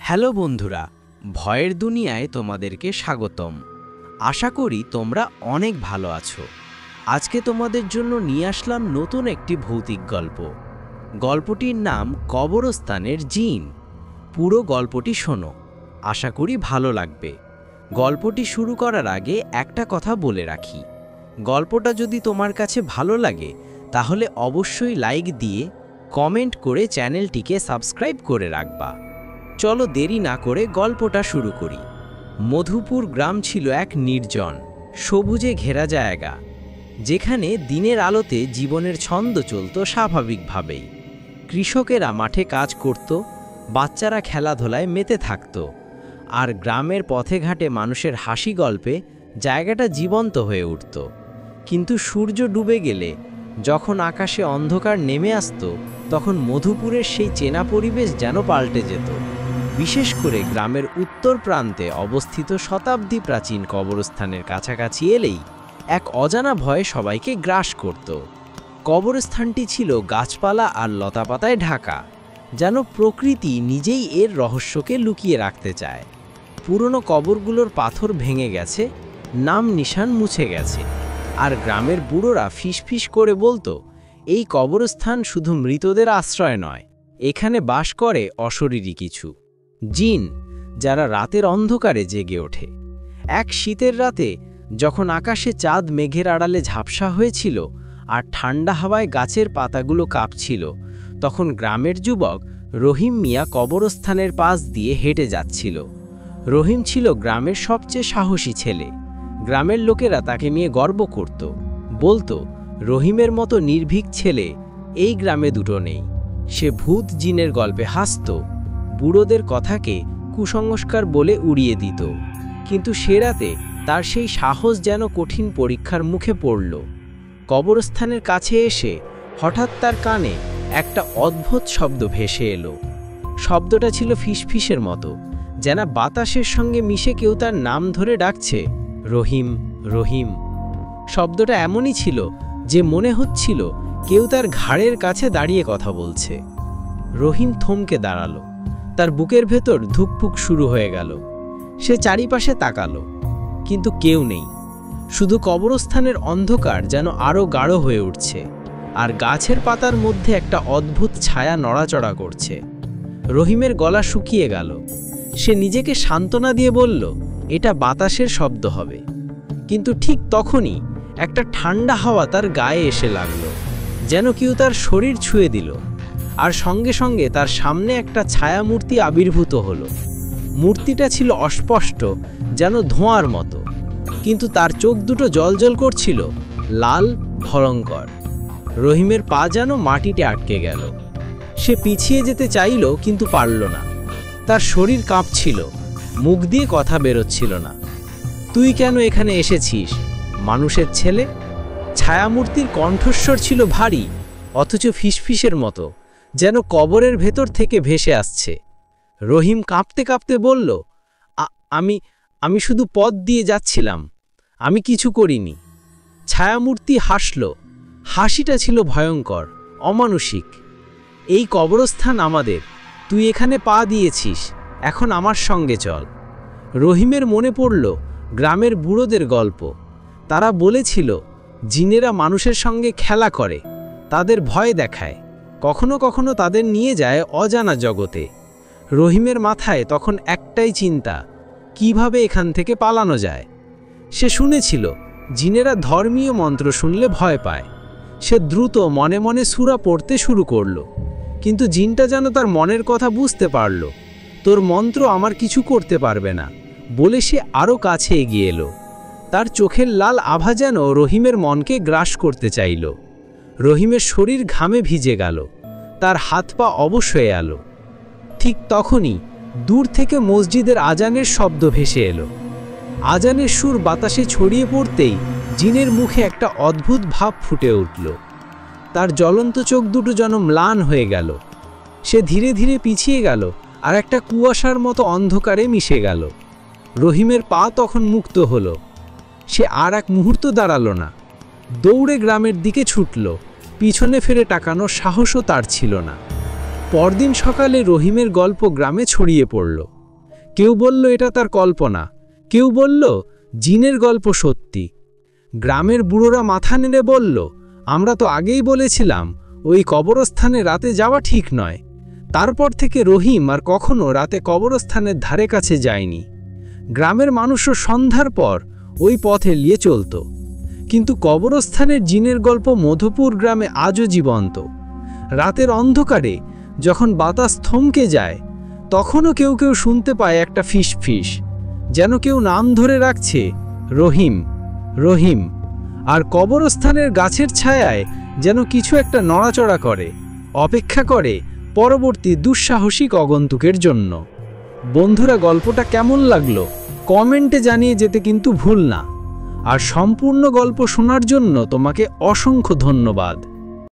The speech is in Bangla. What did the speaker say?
হ্যালো বন্ধুরা, ভয়ের দুনিয়ায় তোমাদেরকে স্বাগতম। আশা করি তোমরা অনেক ভালো আছো। আজকে তোমাদের জন্য নিয়ে আসলাম নতুন একটি ভৌতিক গল্প। গল্পটির নাম কবরস্থানের জিন। পুরো গল্পটি শোনো, আশা করি ভালো লাগবে। গল্পটি শুরু করার আগে একটা কথা বলে রাখি, গল্পটা যদি তোমার কাছে ভালো লাগে তাহলে অবশ্যই লাইক দিয়ে কমেন্ট করে চ্যানেলটিকে সাবস্ক্রাইব করে রাখবা। চলো দেরি না করে গল্পটা শুরু করি। মধুপুর গ্রাম ছিল এক নির্জন, সবুজে ঘেরা জায়গা, যেখানে দিনের আলোতে জীবনের ছন্দ চলত স্বাভাবিকভাবেই। কৃষকেরা মাঠে কাজ করত, বাচ্চারা খেলাধুলায় মেতে থাকত, আর গ্রামের পথে ঘাটে মানুষের হাসি গল্পে জায়গাটা জীবন্ত হয়ে উঠত। কিন্তু সূর্য ডুবে গেলে, যখন আকাশে অন্ধকার নেমে আসত, তখন মধুপুরের সেই চেনা পরিবেশ যেন পাল্টে যেত। বিশেষ করে গ্রামের উত্তর প্রান্তে অবস্থিত শতাব্দী প্রাচীন কবরস্থানের কাছাকাছি এলেই এক অজানা ভয় সবাইকে গ্রাস করত। কবরস্থানটি ছিল গাছপালা আর লতাপাতায় ঢাকা, যেন প্রকৃতি নিজেই এর রহস্যকে লুকিয়ে রাখতে চায়। পুরনো কবরগুলোর পাথর ভেঙে গেছে, নাম নিশান মুছে গেছে, আর গ্রামের বুড়োরা ফিসফিস করে বলতো, এই কবরস্থান শুধু মৃতদের আশ্রয় নয়, এখানে বাস করে অশরীরী কিছু জিন, যারা রাতের অন্ধকারে জেগে ওঠে। এক শীতের রাতে যখন আকাশে চাঁদ মেঘের আড়ালে ঝাপসা হয়েছিল আর ঠান্ডা হাওয়ায় গাছের পাতাগুলো কাঁপছিল, তখন গ্রামের যুবক রহিম মিয়া কবরস্থানের পাশ দিয়ে হেঁটে যাচ্ছিল। রহিম ছিল গ্রামের সবচেয়ে সাহসী ছেলে। গ্রামের লোকেরা তাকে নিয়ে গর্ব করত, বলতো, রহিমের মতো নির্ভীক ছেলে এই গ্রামে দুটো নেই। সে ভূত জিনের গল্পে হাসত, বুড়োদের কথাকে কুসংস্কার বলে উড়িয়ে দিত। কিন্তু সে রাতে তার সেই সাহস যেন কঠিন পরীক্ষার মুখে পড়ল। কবরস্থানের কাছে এসে হঠাৎ তার কানে একটা অদ্ভুত শব্দ ভেসে এলো। শব্দটা ছিল ফিসফিসের মতো, যেন বাতাসের সঙ্গে মিশে কেউ তার নাম ধরে ডাকছে, রহিম, রহিম। শব্দটা এমনই ছিল যে মনে হচ্ছিল কেউ তার ঘাড়ের কাছে দাঁড়িয়ে কথা বলছে। রহিম থমকে দাঁড়ালো, তার বুকের ভেতর ধুকপুক শুরু হয়ে গেল। সে চারিপাশে তাকালো, কিন্তু কেউ নেই। শুধু কবরস্থানের অন্ধকার যেন আরও গাঢ় হয়ে উঠছে, আর গাছের পাতার মধ্যে একটা অদ্ভুত ছায়া নড়াচড়া করছে। রহিমের গলা শুকিয়ে গেল। সে নিজেকে সান্ত্বনা দিয়ে বলল, এটা বাতাসের শব্দ হবে। কিন্তু ঠিক তখনই একটা ঠান্ডা হাওয়া তার গায়ে এসে লাগলো, যেন কেউ তার শরীর ছুঁয়ে দিল। আর সঙ্গে সঙ্গে তার সামনে একটা ছায়ামূর্তি আবির্ভূত হলো। মূর্তিটা ছিল অস্পষ্ট, যেন ধোঁয়ার মতো, কিন্তু তার চোখ দুটো জ্বলজ্বল করছিল, লাল, ভয়ঙ্কর। রহিমের পা যেন মাটিতে আটকে গেল। সে পিছিয়ে যেতে চাইল, কিন্তু পারল না। তার শরীর কাঁপছিল, মুখ দিয়ে কথা বেরোচ্ছিল না। তুই কেন এখানে এসেছিস, মানুষের ছেলে? ছায়ামূর্তির কণ্ঠস্বর ছিল ভারী, অথচ ফিসফিসের মতো, যেন কবরের ভেতর থেকে ভেসে আসছে। রহিম কাঁপতে কাঁপতে বলল, আমি শুধু পথ দিয়ে যাচ্ছিলাম, আমি কিছু করিনি। ছায়ামূর্তি হাসল। হাসিটা ছিল ভয়ঙ্কর, অমানুষিক। এই কবরস্থান আমাদের, তুই এখানে পা দিয়েছিস, এখন আমার সঙ্গে চল। রহিমের মনে পড়ল গ্রামের বুড়োদের গল্প। তারা বলেছিল, জিনেরা মানুষের সঙ্গে খেলা করে, তাদের ভয় দেখায়, কখনো কখনো তাদের নিয়ে যায় অজানা জগতে। রহিমের মাথায় তখন একটাই চিন্তা, কিভাবে এখান থেকে পালানো যায়। সে শুনেছিল জিনেরা ধর্মীয় মন্ত্র শুনলে ভয় পায়। সে দ্রুত মনে মনে সূরা পড়তে শুরু করল, কিন্তু জিনটা যেন তার মনের কথা বুঝতে পারল। তোর মন্ত্র আমার কিছু করতে পারবে না বলে সে আরও কাছে এগিয়ে এলো। তার চোখের লাল আভা যেন রহিমের মনকে গ্রাস করতে চাইল। রহিমের শরীর ঘামে ভিজে গেল, তার হাত পা অবশ হয়ে এলো। ঠিক তখনই দূর থেকে মসজিদের আজানের শব্দ ভেসে এলো। আজানের সুর বাতাসে ছড়িয়ে পড়তেই জিনের মুখে একটা অদ্ভুত ভাব ফুটে উঠল। তার জ্বলন্ত চোখ দুটো যেন ম্লান হয়ে গেল। সে ধীরে ধীরে পিছিয়ে গেল, আর একটা কুয়াশার মতো অন্ধকারে মিশে গেল। রহিমের পা তখন মুক্ত হলো। সে আর এক মুহূর্ত দাঁড়ালো না, দৌড়ে গ্রামের দিকে ছুটল। পিছনে ফিরে তাকানোর সাহসও তার ছিল না। পরদিন সকালে রহিমের গল্প গ্রামে ছড়িয়ে পড়ল। কেউ বলল এটা তার কল্পনা, কেউ বলল জিনের গল্প সত্যি। গ্রামের বুড়োরা মাথা নেড়ে বলল, আমরা তো আগেই বলেছিলাম ওই কবরস্থানে রাতে যাওয়া ঠিক নয়। তারপর থেকে রহিম আর কখনো রাতে কবরস্থানের ধারে কাছে যায়নি। গ্রামের মানুষও সন্ধ্যার পর ওই পথে নিয়ে চলত। কিন্তু কবরস্থানের জিনের গল্প মধুপুর গ্রামে আজও জীবন্ত। রাতের অন্ধকারে যখন বাতাস থমকে যায়, তখনও কেউ কেউ শুনতে পায় একটা ফিস ফিস, যেন কেউ নাম ধরে রাখছে, রহিম, রহিম। আর কবরস্থানের গাছের ছায়ায় যেন কিছু একটা নড়াচড়া করে, অপেক্ষা করে পরবর্তী দুঃসাহসিক আগন্তুকের জন্য। বন্ধুরা, গল্পটা কেমন লাগলো কমেন্টে জানিয়ে যেতে কিন্তু ভুল না। আর সম্পূর্ণ গল্প শোনার জন্য তোমাকে অসংখ্য ধন্যবাদ।